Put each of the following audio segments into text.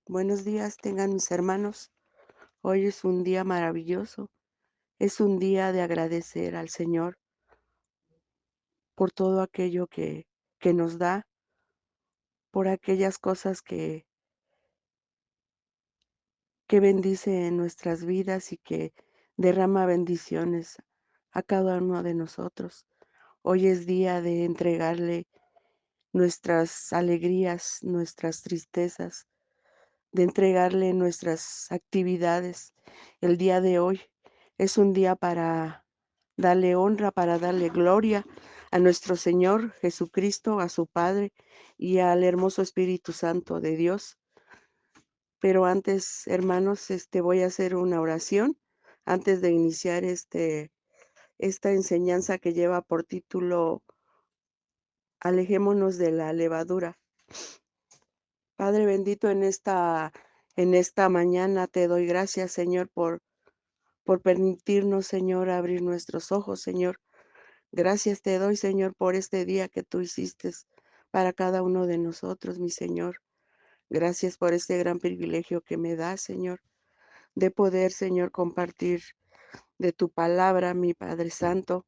Buenos días, tengan mis hermanos. Hoy es un día maravilloso. Es un día de agradecer al Señor por todo aquello que nos da, por aquellas cosas que bendice en nuestras vidas y que derrama bendiciones a cada uno de nosotros. Hoy es día de entregarle nuestras alegrías, nuestras tristezas, de entregarle nuestras actividades. El día de hoy es un día para darle honra, para darle gloria a nuestro Señor Jesucristo, a su Padre y al hermoso Espíritu Santo de Dios. Pero antes, hermanos, voy a hacer una oración antes de iniciar esta enseñanza que lleva por título Alejémonos de la levadura. Padre bendito, en esta mañana te doy gracias, Señor, por permitirnos, Señor, abrir nuestros ojos, Señor. Gracias te doy, Señor, por este día que tú hiciste para cada uno de nosotros, mi Señor. Gracias por este gran privilegio que me das, Señor, de poder, Señor, compartir de tu palabra, mi Padre Santo.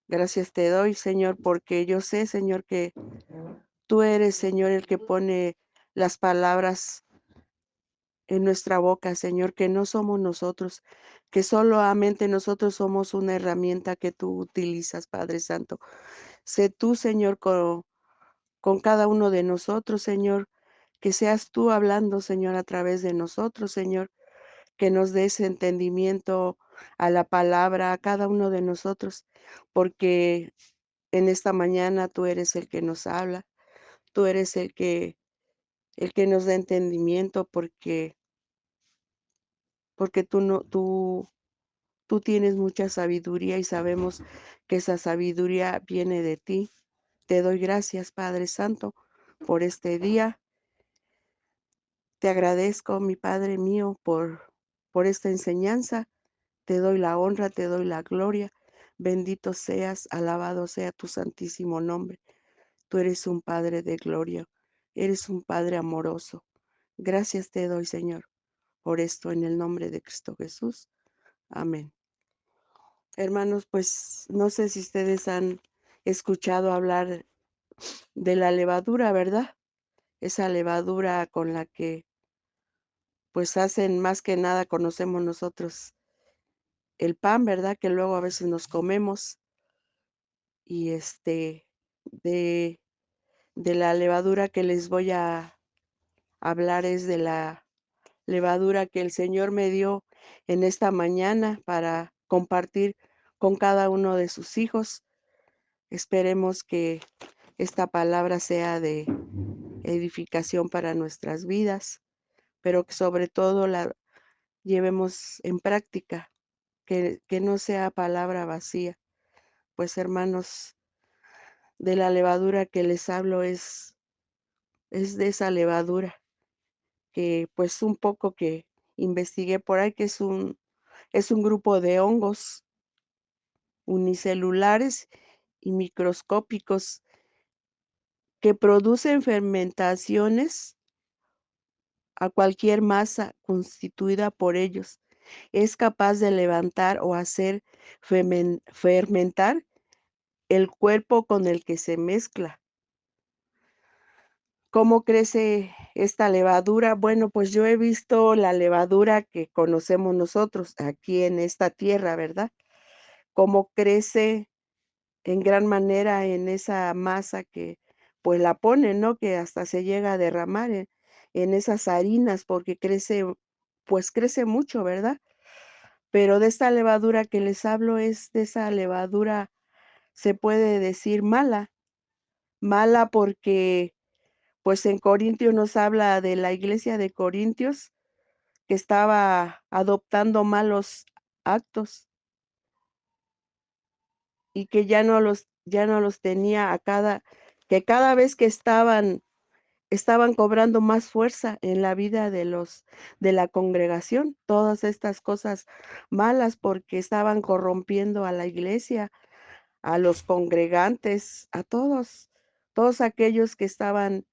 Gracias te doy, Señor, porque yo sé, Señor, que tú eres, Señor, el que pone las palabras en nuestra boca, Señor, que no somos nosotros, que solamente nosotros somos una herramienta que tú utilizas, Padre Santo. Sé tú, Señor, con cada uno de nosotros, Señor, que seas tú hablando, Señor, a través de nosotros, Señor, que nos des entendimiento a la palabra, a cada uno de nosotros, porque en esta mañana tú eres el que nos habla, tú eres el que nos da entendimiento, porque tú no, tú tienes mucha sabiduría y sabemos que esa sabiduría viene de ti. Te doy gracias, Padre Santo, por este día. Te agradezco, mi Padre mío, por esta enseñanza. Te doy la honra, te doy la gloria. Bendito seas, alabado sea tu santísimo nombre. Tú eres un Padre de gloria, eres un Padre amoroso. Gracias te doy, Señor, por esto en el nombre de Cristo Jesús. Amén. Hermanos, pues no sé si ustedes han escuchado hablar de la levadura, ¿verdad? Esa levadura con la que pues hacen más que nada, conocemos nosotros el pan, ¿verdad? Que luego a veces nos comemos y de, de la levadura que les voy a hablar es de la levadura que el Señor me dio en esta mañana para compartir con cada uno de sus hijos. Esperemos que esta palabra sea de edificación para nuestras vidas, pero que sobre todo la llevemos en práctica, que no sea palabra vacía. Pues hermanos, de la levadura que les hablo es de esa levadura que pues un poco que investigué por ahí, que es un grupo de hongos unicelulares y microscópicos que producen fermentaciones a cualquier masa constituida por ellos. Es capaz de levantar o hacer fermentar el cuerpo con el que se mezcla. ¿Cómo crece esta levadura? Bueno, pues yo he visto la levadura que conocemos nosotros aquí en esta tierra, ¿verdad? Cómo crece en gran manera en esa masa que pues la ponen, ¿no? Que hasta se llega a derramar en esas harinas porque crece, pues crece mucho, ¿verdad? Pero de esta levadura que les hablo es de esa levadura, se puede decir mala, mala porque pues en Corintios nos habla de la iglesia de Corintios que estaba adoptando malos actos y que ya no los tenía que cada vez que estaban cobrando más fuerza en la vida de la congregación, todas estas cosas malas porque estaban corrompiendo a la iglesia, a los congregantes, a todos aquellos que estaban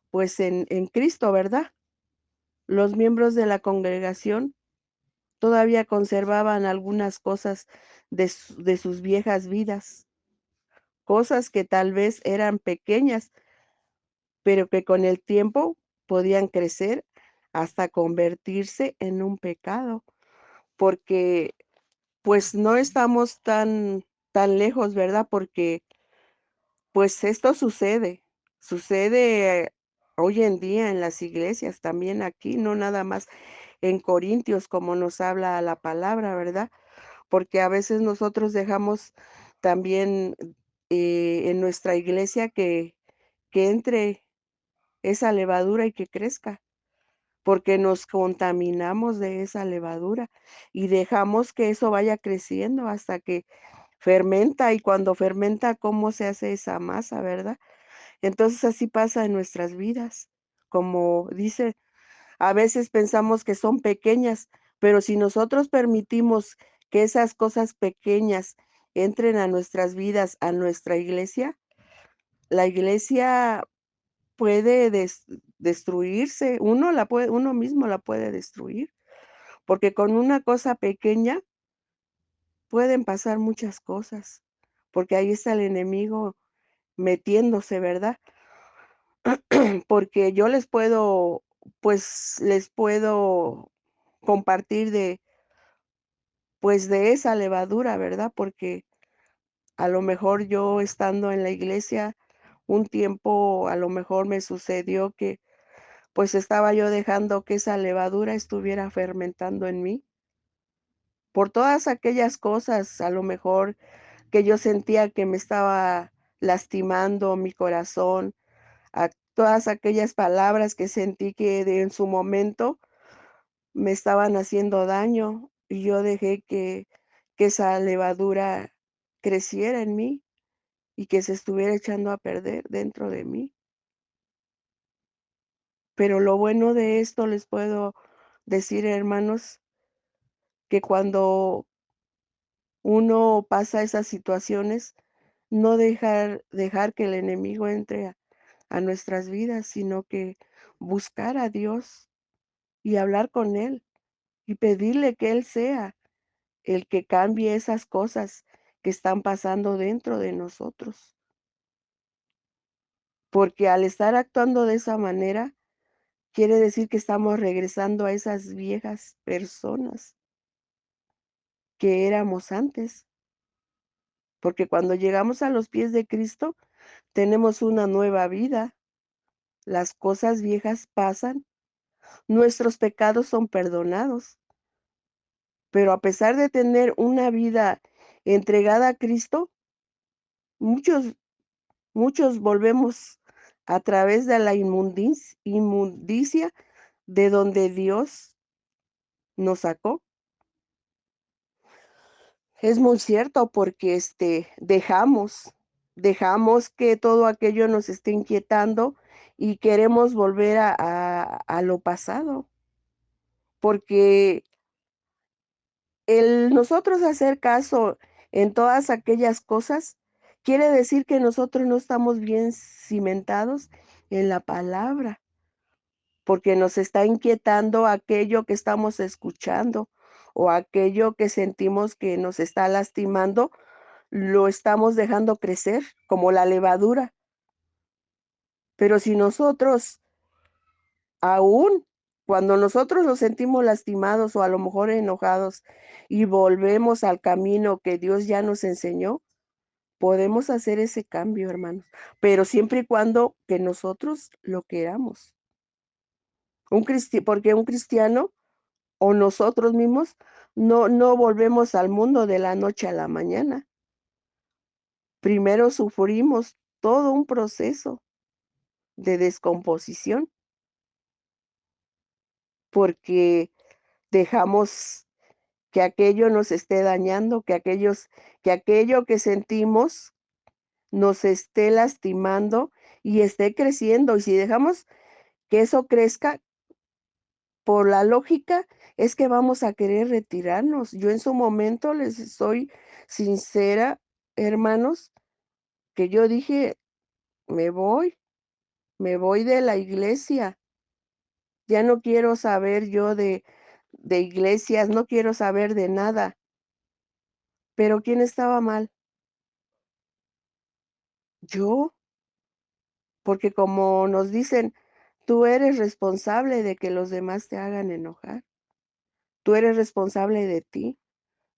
pues en Cristo, ¿verdad? Los miembros de la congregación todavía conservaban algunas cosas de sus viejas vidas, cosas que tal vez eran pequeñas, pero que con el tiempo podían crecer hasta convertirse en un pecado, porque pues no estamos tan lejos, ¿verdad? Porque pues esto sucede hoy en día en las iglesias, también aquí, no nada más en Corintios, como nos habla la palabra, ¿verdad? Porque a veces nosotros dejamos también en nuestra iglesia que entre esa levadura y que crezca, porque nos contaminamos de esa levadura y dejamos que eso vaya creciendo hasta que fermenta, y cuando fermenta, ¿cómo se hace esa masa, verdad? Entonces así pasa en nuestras vidas. Como dice, a veces pensamos que son pequeñas, pero si nosotros permitimos que esas cosas pequeñas entren a nuestras vidas, a nuestra iglesia, la iglesia puede destruirse, uno mismo la puede destruir, porque con una cosa pequeña pueden pasar muchas cosas, porque ahí está el enemigo metiéndose, ¿verdad? Porque yo les puedo compartir de esa levadura, ¿verdad? Porque a lo mejor yo estando en la iglesia un tiempo, a lo mejor me sucedió que pues estaba yo dejando que esa levadura estuviera fermentando en mí por todas aquellas cosas, a lo mejor que yo sentía que me estaba lastimando mi corazón, a todas aquellas palabras que sentí en su momento me estaban haciendo daño, y yo dejé que esa levadura creciera en mí y que se estuviera echando a perder dentro de mí. Pero lo bueno de esto les puedo decir, hermanos, que cuando uno pasa esas situaciones, no dejar que el enemigo entre a nuestras vidas, sino que buscar a Dios y hablar con Él y pedirle que Él sea el que cambie esas cosas que están pasando dentro de nosotros. Porque al estar actuando de esa manera, quiere decir que estamos regresando a esas viejas personas que éramos antes. Porque cuando llegamos a los pies de Cristo, tenemos una nueva vida. Las cosas viejas pasan, nuestros pecados son perdonados. Pero a pesar de tener una vida entregada a Cristo, muchos muchos volvemos a través de la inmundicia de donde Dios nos sacó. Es muy cierto porque, dejamos que todo aquello nos esté inquietando y queremos volver a lo pasado, porque el nosotros hacer caso en todas aquellas cosas, quiere decir que nosotros no estamos bien cimentados en la palabra, porque nos está inquietando aquello que estamos escuchando o aquello que sentimos que nos está lastimando, lo estamos dejando crecer como la levadura. Pero si nosotros, aún cuando nosotros nos sentimos lastimados o a lo mejor enojados y volvemos al camino que Dios ya nos enseñó, podemos hacer ese cambio, hermanos, pero siempre y cuando que nosotros lo queramos. Porque un cristiano o nosotros mismos no volvemos al mundo de la noche a la mañana. Primero sufrimos todo un proceso de descomposición, porque dejamos que aquello nos esté dañando, que aquello que sentimos nos esté lastimando y esté creciendo. Y si dejamos que eso crezca, por la lógica es que vamos a querer retirarnos. Yo en su momento les soy sincera, hermanos, que yo dije: Me voy de la iglesia". Ya no quiero saber yo de iglesias, no quiero saber de nada. Pero ¿quién estaba mal? Yo, porque como nos dicen, tú eres responsable de que los demás te hagan enojar. Tú eres responsable de ti.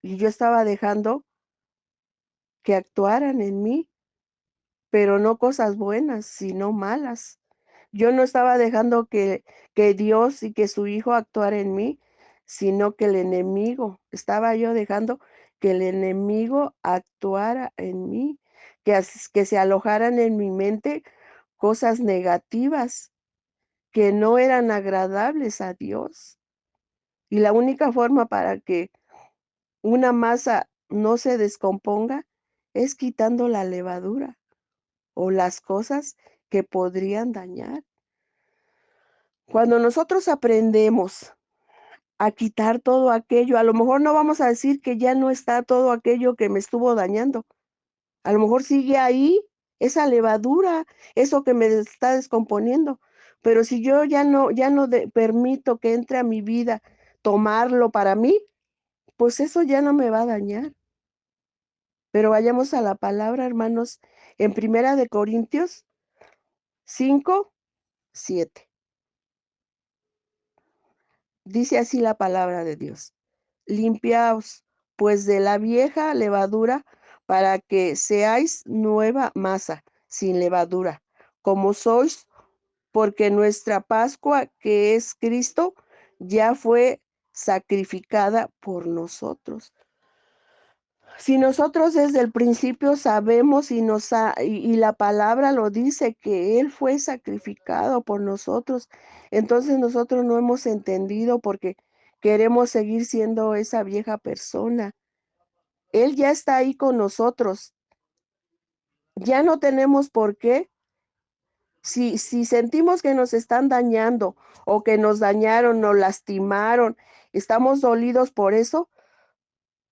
Y yo estaba dejando que actuaran en mí, pero no cosas buenas, sino malas. Yo no estaba dejando que Dios y que su Hijo actuara en mí, sino que el enemigo. Estaba yo dejando que el enemigo actuara en mí, que se alojaran en mi mente cosas negativas que no eran agradables a Dios. Y la única forma para que una masa no se descomponga es quitando la levadura o las cosas que podrían dañar. Cuando nosotros aprendemos a quitar todo aquello, a lo mejor no vamos a decir que ya no está todo aquello que me estuvo dañando. A lo mejor sigue ahí esa levadura, eso que me está descomponiendo. Pero si yo ya no permito que entre a mi vida tomarlo para mí, pues eso ya no me va a dañar. Pero vayamos a la palabra, hermanos, en Primera de Corintios 5:7. Dice así la palabra de Dios: limpiaos, pues, de la vieja levadura, para que seáis nueva masa, sin levadura, como sois, porque nuestra Pascua, que es Cristo, ya fue sacrificada por nosotros. Si nosotros desde el principio sabemos y la palabra lo dice, que Él fue sacrificado por nosotros, entonces nosotros no hemos entendido porque queremos seguir siendo esa vieja persona. Él ya está ahí con nosotros. Ya no tenemos por qué. Si sentimos que nos están dañando o que nos dañaron, nos lastimaron, estamos dolidos por eso,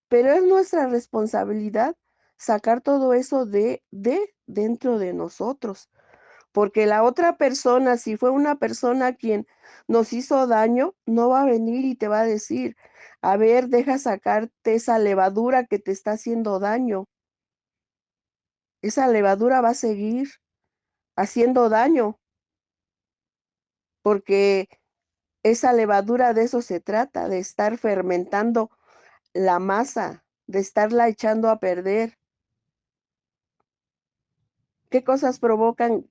pero es nuestra responsabilidad sacar todo eso de dentro de nosotros, porque la otra persona, si fue una persona quien nos hizo daño, no va a venir y te va a decir: a ver, deja sacarte esa levadura que te está haciendo daño. Esa levadura va a seguir haciendo daño, porque esa levadura de eso se trata, de estar fermentando la masa, de estarla echando a perder. ¿Qué cosas provocan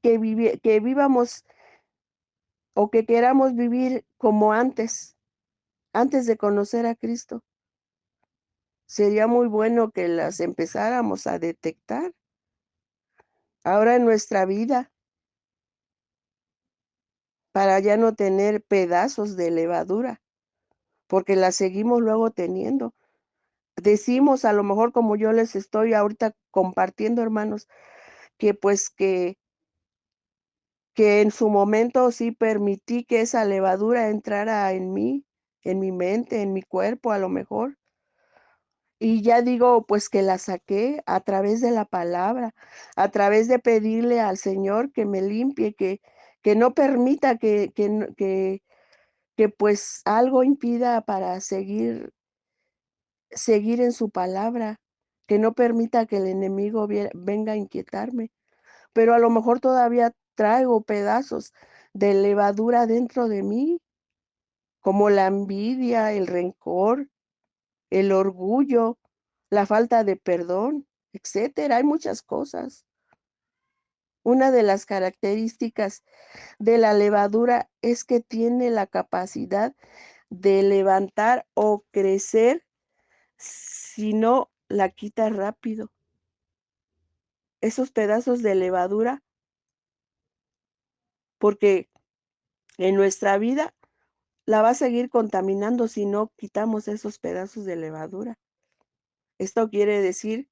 que vivamos o que queramos vivir como antes de conocer a Cristo? Sería muy bueno que las empezáramos a detectar ahora en nuestra vida, para ya no tener pedazos de levadura, porque las seguimos luego teniendo. Decimos, a lo mejor, como yo les estoy ahorita compartiendo, hermanos, que pues que en su momento sí permití que esa levadura entrara en mi mente, en mi cuerpo, a lo mejor. Y ya digo, pues que la saqué a través de la palabra, a través de pedirle al Señor que me limpie, que no permita que pues algo impida para seguir en su palabra, que no permita que el enemigo venga a inquietarme. Pero a lo mejor todavía traigo pedazos de levadura dentro de mí, como la envidia, el rencor, el orgullo, la falta de perdón, etcétera. Hay muchas cosas. Una de las características de la levadura es que tiene la capacidad de levantar o crecer si no la quitas rápido. Esos pedazos de levadura, porque en nuestra vida la va a seguir contaminando si no quitamos esos pedazos de levadura. Esto quiere decir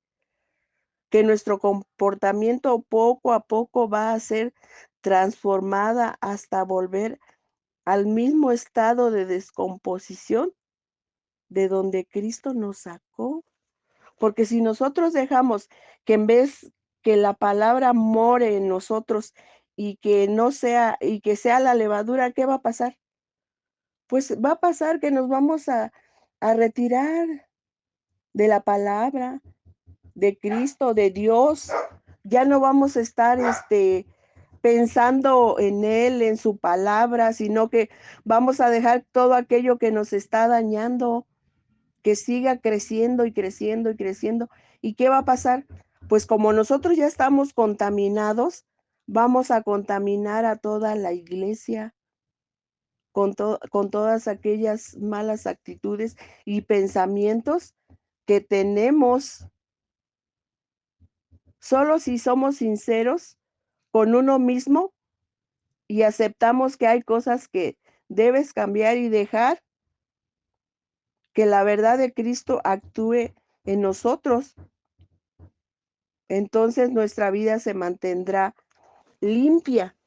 que nuestro comportamiento poco a poco va a ser transformada hasta volver al mismo estado de descomposición de donde Cristo nos sacó. Porque si nosotros dejamos que en vez que la palabra more en nosotros y que no sea, y que sea la levadura, ¿qué va a pasar? Pues va a pasar que nos vamos a retirar de la palabra, de Cristo, de Dios. Ya no vamos a estar pensando en Él, en su palabra, sino que vamos a dejar todo aquello que nos está dañando, que siga creciendo y creciendo y creciendo. ¿Y qué va a pasar? Pues como nosotros ya estamos contaminados, vamos a contaminar a toda la iglesia con todas aquellas malas actitudes y pensamientos que tenemos. Solo si somos sinceros con uno mismo y aceptamos que hay cosas que debes cambiar y dejar, que la verdad de Cristo actúe en nosotros, entonces nuestra vida se mantendrá limpia,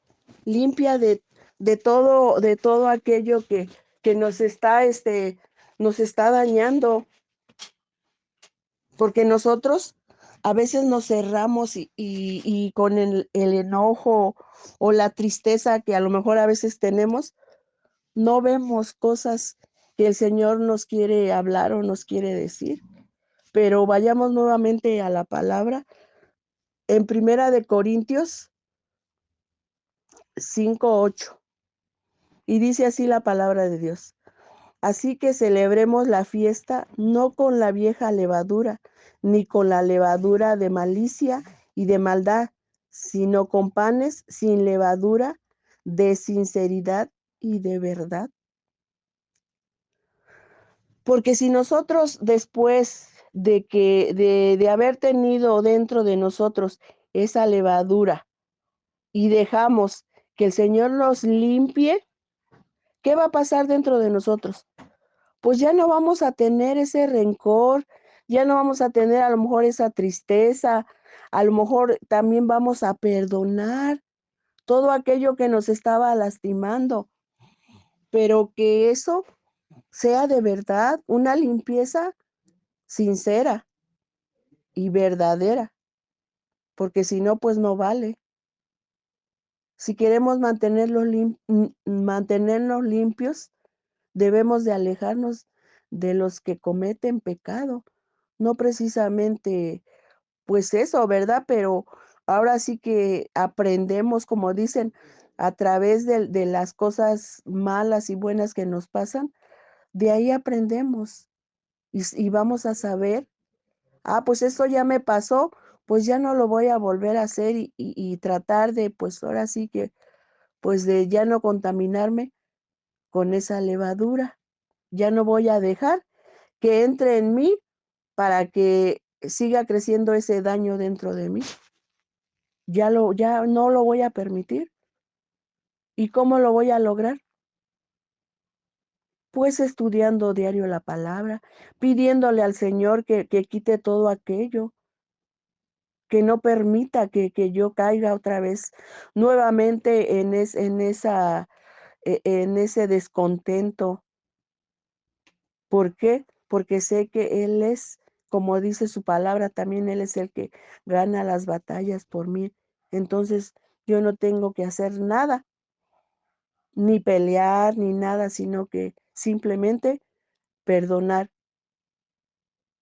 limpia de todo aquello que nos está dañando, porque nosotros a veces nos cerramos y con el enojo o la tristeza que a lo mejor a veces tenemos, no vemos cosas que el Señor nos quiere hablar o nos quiere decir. Pero vayamos nuevamente a la palabra en Primera de Corintios 5:8, y dice así la palabra de Dios: así que celebremos la fiesta no con la vieja levadura, ni con la levadura de malicia y de maldad, sino con panes sin levadura, de sinceridad y de verdad. Porque si nosotros después de haber tenido dentro de nosotros esa levadura y dejamos que el Señor nos limpie, ¿qué va a pasar dentro de nosotros? Pues ya no vamos a tener ese rencor, ya no vamos a tener a lo mejor esa tristeza, a lo mejor también vamos a perdonar todo aquello que nos estaba lastimando, pero que eso sea de verdad una limpieza sincera y verdadera, porque si no, pues no vale. Si queremos mantenernos limpios, debemos de alejarnos de los que cometen pecado, no precisamente pues eso, ¿verdad? Pero ahora sí que aprendemos, como dicen, a través de las cosas malas y buenas que nos pasan, de ahí aprendemos y vamos a saber, pues esto ya me pasó, pues ya no lo voy a volver a hacer y tratar de, pues ahora sí que, pues de ya no contaminarme con esa levadura. Ya no voy a dejar que entre en mí para que siga creciendo ese daño dentro de mí. Ya no lo voy a permitir. ¿Y cómo lo voy a lograr? Pues estudiando diario la palabra, pidiéndole al Señor que quite todo aquello, que no permita que yo caiga otra vez nuevamente en ese descontento. ¿Por qué? Porque sé que Él es, como dice su palabra, también Él es el que gana las batallas por mí. Entonces yo no tengo que hacer nada, ni pelear, ni nada, sino que simplemente perdonar,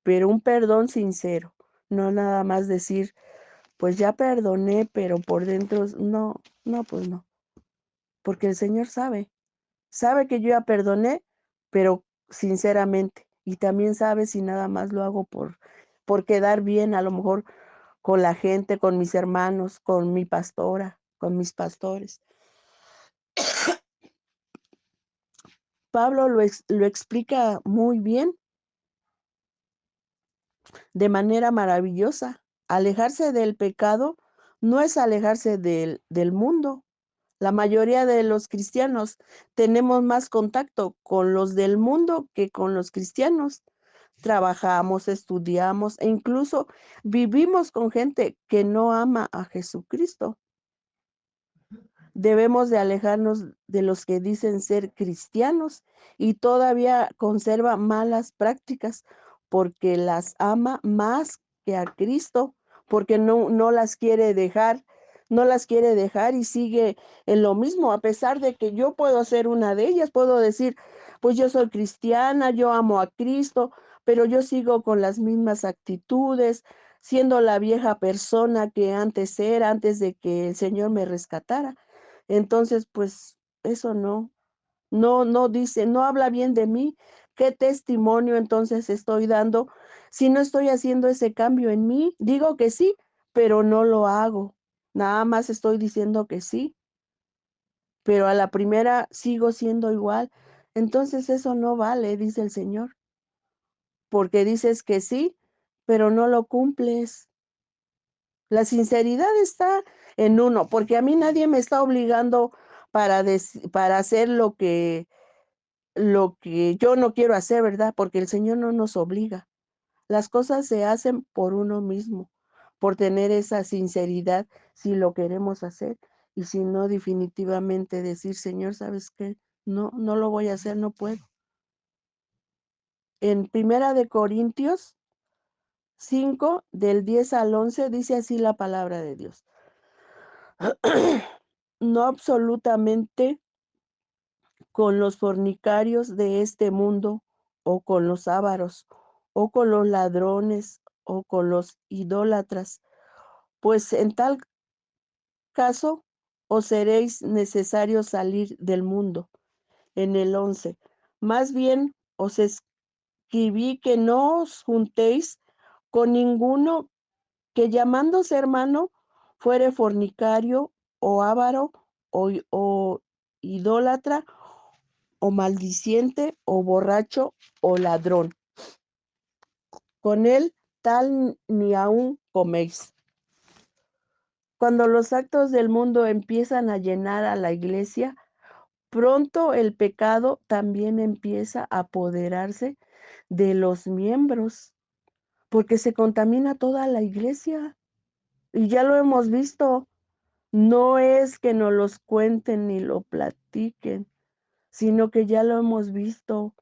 pero un perdón sincero, no nada más decir, pues ya perdoné, pero por dentro no, no, pues no, porque el Señor sabe que yo ya perdoné, pero sinceramente, y también sabe si nada más lo hago por quedar bien, a lo mejor con la gente, con mis hermanos, con mi pastora, con mis pastores. Pablo lo explica muy bien, de manera maravillosa. Alejarse del pecado no es alejarse del mundo. La mayoría de los cristianos tenemos más contacto con los del mundo que con los cristianos. Trabajamos, estudiamos e incluso vivimos con gente que no ama a Jesucristo. Debemos de alejarnos de los que dicen ser cristianos y todavía conserva malas prácticas porque las ama más que a Cristo, porque no las quiere dejar no las quiere dejar y sigue en lo mismo, a pesar de que yo puedo ser una de ellas, puedo decir, pues yo soy cristiana, yo amo a Cristo, pero yo sigo con las mismas actitudes, siendo la vieja persona que antes era, antes de que el Señor me rescatara. Entonces, pues eso no dice, no habla bien de mí. ¿Qué testimonio entonces estoy dando si no estoy haciendo ese cambio en mí? Digo que sí, pero no lo hago. Nada más estoy diciendo que sí, pero a la primera sigo siendo igual. Entonces eso no vale, dice el Señor, porque dices que sí, pero no lo cumples. La sinceridad está en uno, porque a mí nadie me está obligando para hacer lo que yo no quiero hacer, ¿verdad? Porque el Señor no nos obliga. Las cosas se hacen por uno mismo, por tener esa sinceridad si lo queremos hacer y si no, definitivamente decir, Señor, ¿sabes qué? No, no lo voy a hacer, no puedo. En Primera de Corintios 5, del 10 al 11, dice así la palabra de Dios. No absolutamente con los fornicarios de este mundo, o con los ávaros, o con los ladrones, o con los idólatras, pues en tal caso os seréis necesario salir del mundo. En el 11, más bien os escribí que no os juntéis con ninguno que llamándose hermano fuere fornicario o avaro o idólatra o maldiciente o borracho o ladrón. Con él tal ni aun coméis. Cuando los actos del mundo empiezan a llenar a la iglesia, pronto el pecado también empieza a apoderarse de los miembros, porque se contamina toda la iglesia. Y ya lo hemos visto. No es que nos los cuenten ni lo platiquen, sino que ya lo hemos visto.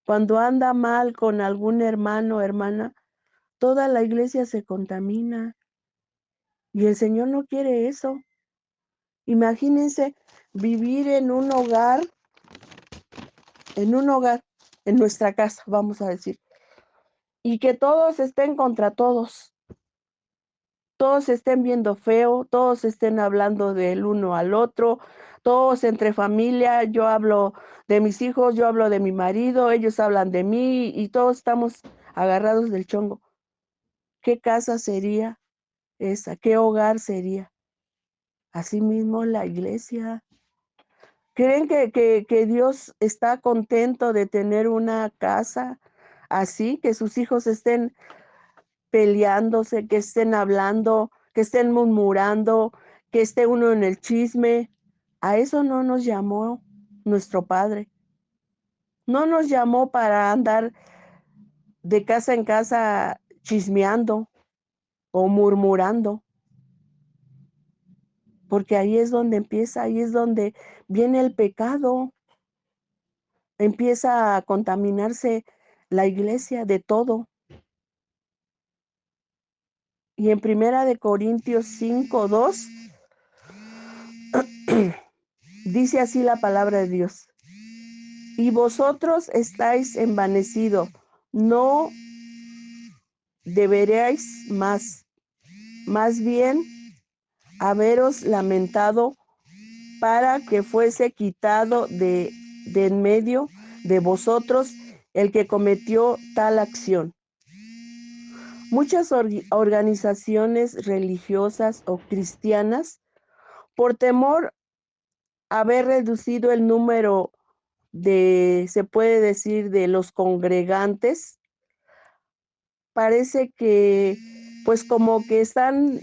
Cuando anda mal con algún hermano o hermana, toda la iglesia se contamina y el Señor no quiere eso. Imagínense vivir en un hogar, en nuestra casa, vamos a decir, y que todos estén contra todos estén viendo feo, todos estén hablando del uno al otro, todos entre familia, yo hablo de mis hijos, yo hablo de mi marido, ellos hablan de mí y todos estamos agarrados del chongo. ¿Qué casa sería esa? ¿Qué hogar sería? Asimismo la iglesia. ¿Creen que Dios está contento de tener una casa así, que sus hijos estén peleándose, que estén hablando, que estén murmurando, que esté uno en el chisme? A eso no nos llamó nuestro Padre. No nos llamó para andar de casa en casa chismeando o murmurando, porque ahí es donde empieza, ahí es donde viene el pecado. Empieza a contaminarse la iglesia de todo. Y en Primera de Corintios 5:2 dice así la palabra de Dios. Y vosotros estáis envanecidos, no deberíais más bien haberos lamentado para que fuese quitado de en medio de vosotros el que cometió tal acción. Muchas organizaciones religiosas o cristianas, por temor a haber reducido el número se puede decir, de los congregantes, parece que pues como que están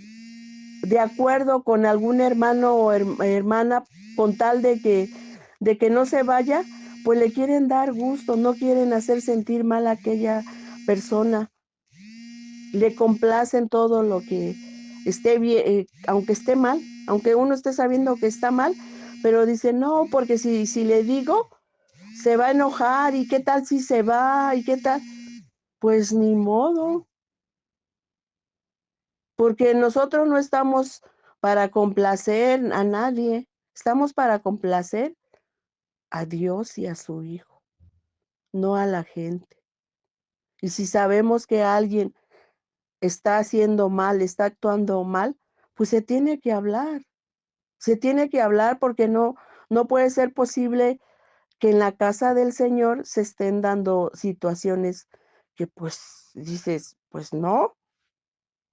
de acuerdo con algún hermano o hermana con tal de que no se vaya, pues le quieren dar gusto, no quieren hacer sentir mal a aquella persona. Le complacen todo lo que esté bien, aunque esté mal, aunque uno esté sabiendo que está mal, pero dice, no, porque si le digo, se va a enojar, y qué tal si se va, y qué tal, pues ni modo, porque nosotros no estamos para complacer a nadie, estamos para complacer a Dios y a su Hijo, no a la gente. Y si sabemos que alguien está haciendo mal, está actuando mal, pues se tiene que hablar porque no puede ser posible que en la casa del Señor se estén dando situaciones que, pues, dices, pues no,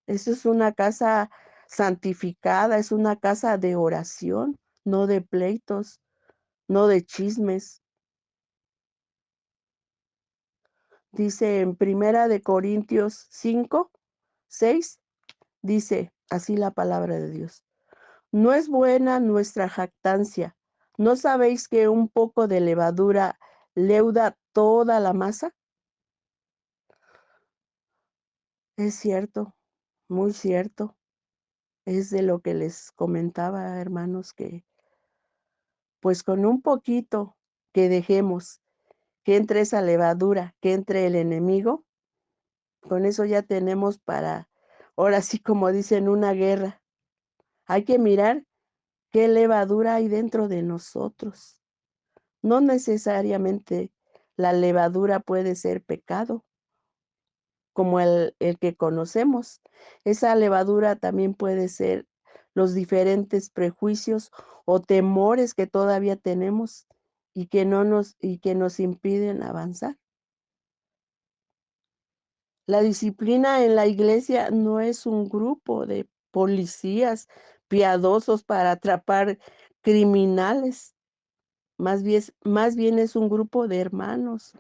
eso es una casa santificada, es una casa de oración, no de pleitos, no de chismes. Dice en Primera de Corintios 5:6, dice así la palabra de Dios: "No es buena nuestra jactancia. ¿No sabéis que un poco de levadura leuda toda la masa?". Es cierto, muy cierto. Es de lo que les comentaba, hermanos, que pues con un poquito que dejemos que entre esa levadura, que entre el enemigo, con eso ya tenemos para, ahora sí, como dicen, una guerra. Hay que mirar qué levadura hay dentro de nosotros. No necesariamente la levadura puede ser pecado, como el que conocemos. Esa levadura también puede ser los diferentes prejuicios o temores que todavía tenemos y que nos impiden avanzar. La disciplina en la iglesia no es un grupo de policías piadosos para atrapar criminales, más bien es un grupo de hermanos